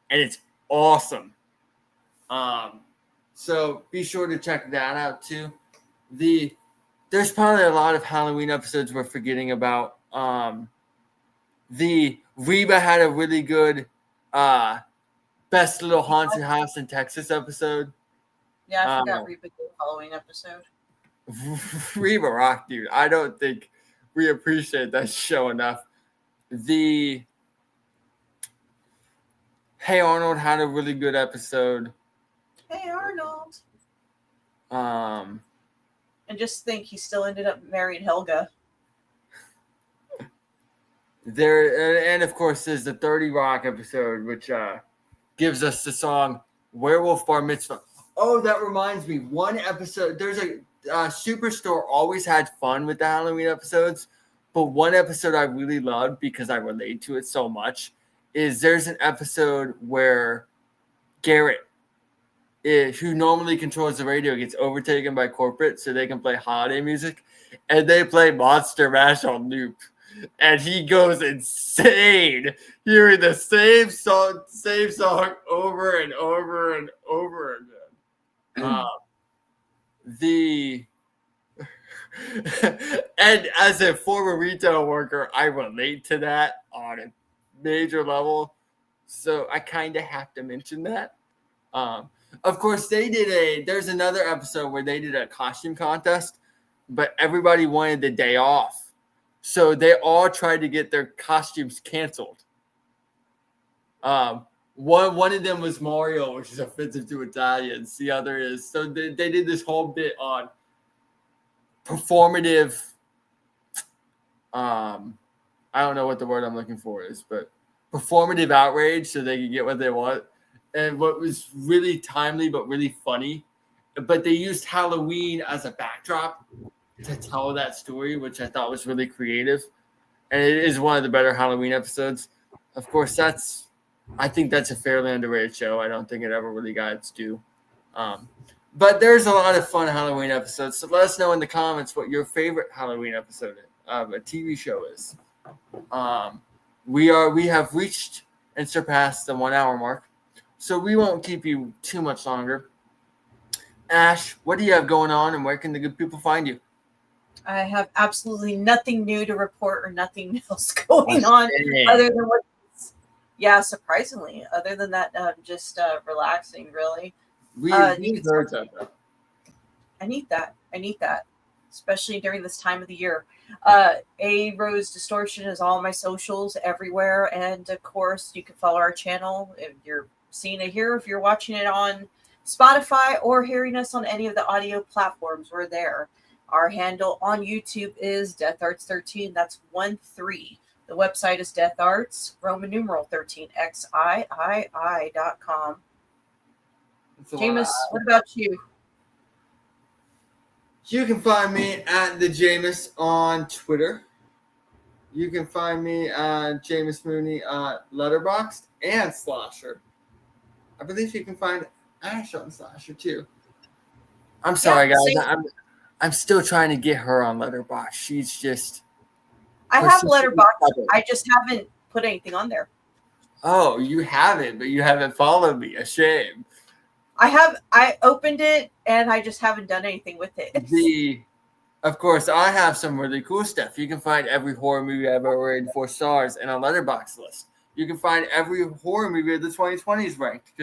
and it's awesome. So be sure to check that out too. There's probably a lot of Halloween episodes we're forgetting about. The Reba had a really good best little haunted house in Texas episode. Yeah, I forgot Reba did a Halloween episode. Reba rock, dude. I don't think we appreciate that show enough. The Hey Arnold had a really good episode. Hey Arnold. And just think, he still ended up marrying Helga. And of course, there's the 30 Rock episode, which gives us the song "Werewolf Bar Mitzvah." Oh, that reminds me. One episode, there's a Superstore always had fun with the Halloween episodes, but one episode I really loved because I relate to it so much is there's an episode where Garrett, who normally controls the radio, gets overtaken by corporate so they can play holiday music, and they play Monster Mash on loop, and he goes insane hearing the same song over and over and over again. And as a former retail worker, I relate to that on a major level, so I kind of have to mention that. Of course, there's another episode where they did a costume contest, but everybody wanted the day off, so they all tried to get their costumes canceled. One of them was Mario, which is offensive to Italians. The other is so they did this whole bit on performative. I don't know what the word I'm looking for is, but performative outrage, so they could get what they want. And what was really timely but really funny, but they used Halloween as a backdrop to tell that story, which I thought was really creative. And it is one of the better Halloween episodes. Of course, I think that's a fairly underrated show. I don't think it ever really got its due. But there's a lot of fun Halloween episodes. So let us know in the comments what your favorite Halloween episode of a TV show is. We have reached and surpassed the 1 hour mark, so we won't keep you too much longer. Ash, what do you have going on, and where can the good people find you? I have absolutely nothing new to report or nothing else going on other than what. Yeah, surprisingly. Other than that, just relaxing. Really. We heard that. I need that. Especially during this time of the year. AROSEDISTORTION is all my socials everywhere. And of course, you can follow our channel if you're seeing it here. If you're watching it on Spotify or hearing us on any of the audio platforms, we're there. Our handle on YouTube is DeathArts13. That's 13. The website is DeathArts, Roman numeral 13, XIII.com. Jameis, what about you? You can find me at the Jameis on Twitter. You can find me at Jameis Mooney Letterboxd and Slasher. I believe you can find Ash on Slasher too. I'm sorry, guys. I'm still trying to get her on Letterboxd. She's just. I have Letterboxd. I just haven't put anything on there. Oh, you haven't, but you haven't followed me. A shame. I opened it and I just haven't done anything with it. Of course, I have some really cool stuff. You can find every horror movie I've ever rated 4 stars in a Letterboxd list. You can find every horror movie of the 2020s ranked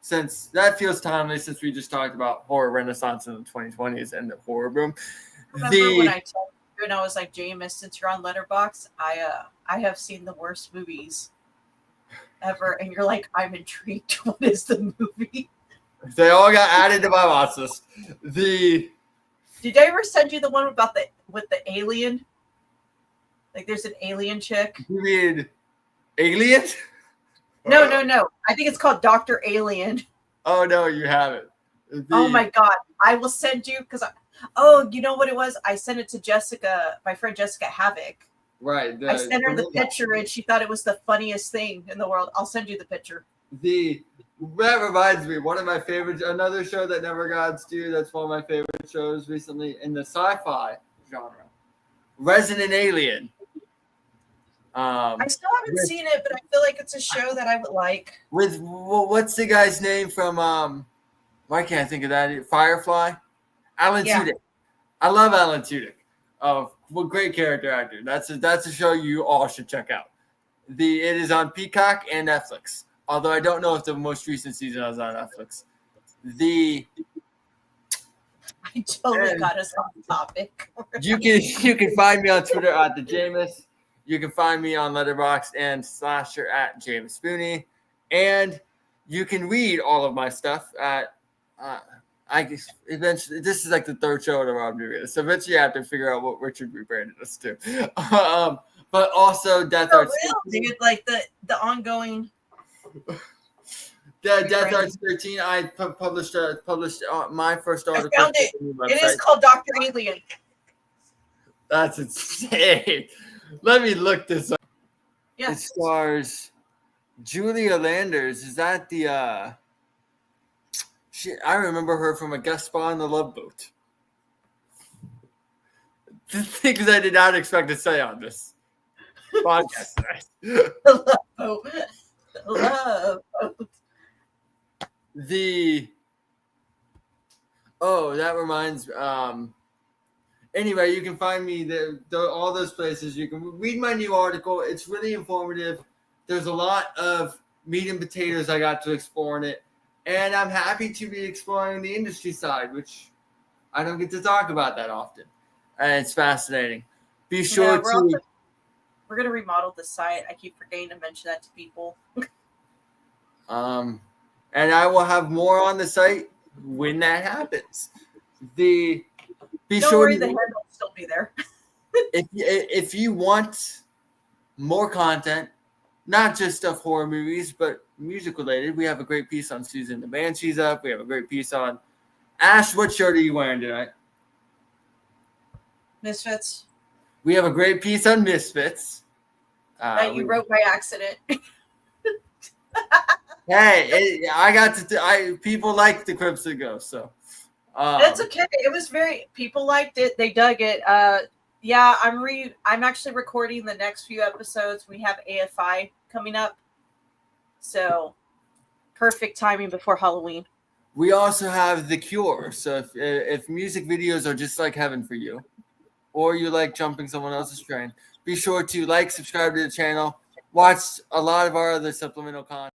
since that feels timely since we just talked about horror renaissance in the 2020s and the horror boom. Remember when I told you and I was like, Jameis, since you're on Letterboxd, I have seen the worst movies ever, and you're like, I'm intrigued. What is the movie? They all got added to my watch list. Did I ever send you the one about with the alien? Like, there's an alien chick. You mean Alien? No. I think it's called Dr. Alien. Oh no, you haven't. Oh my God, I will send you because. You know what it was? I sent it to Jessica, my friend Jessica Havoc. Right. I sent her the picture, and she thought it was the funniest thing in the world. I'll send you the picture. That reminds me, one of my favorites, another show that never got its due. That's one of my favorite shows recently in the sci-fi genre. Resident Alien. I still haven't seen it, but I feel like it's a show that I would like. What's the guy's name from? Why can't I think of that? Firefly. Alan Tudyk. I love Alan Tudyk. Oh, what great character actor. That's a show you all should check out. It is on Peacock and Netflix. Although I don't know if the most recent season is on Netflix. I totally got us off topic. You can find me on Twitter at the Jameis. You can find me on Letterboxd and Slasher at Jameis Spooney. And you can read all of my stuff at I guess eventually this is like the third show in a row I'm doing this. So eventually I have to figure out what Richard rebranded us to. But also Death Arts. Dude, like the ongoing. Death Arts 13. I published my first article. I found it. It is called Dr. Alien. That's insane. Let me look this up. Yeah. It stars Julia Landers. Is that the I remember her from a guest spot on The Love Boat. The things I did not expect to say on this podcast tonight. The Love Boat. The Love Boat. That reminds anyway, you can find me all those places. You can read my new article. It's really informative. There's a lot of meat and potatoes I got to explore in it. And I'm happy to be exploring the industry side, which I don't get to talk about that often. And it's fascinating. We're going to remodel the site. I keep forgetting to mention that to people. And I will have more on the site when that happens. Don't worry, the head will still be there. if you want more content, not just of horror movies, but music related, we have a great piece on Susan the Banshees up. We have a great piece on Ash. What shirt are you wearing tonight? Misfits. We have a great piece on Misfits. That you wrote by accident. Hey, I got to. People like the Crimson Ghost, so it's okay. It was people liked it. They dug it. Yeah, I'm actually recording the next few episodes. We have AFI coming up, so perfect timing before Halloween. We also have The Cure. So if music videos are just like heaven for you, or you like jumping someone else's train, be sure to like, subscribe to the channel, watch a lot of our other supplemental content.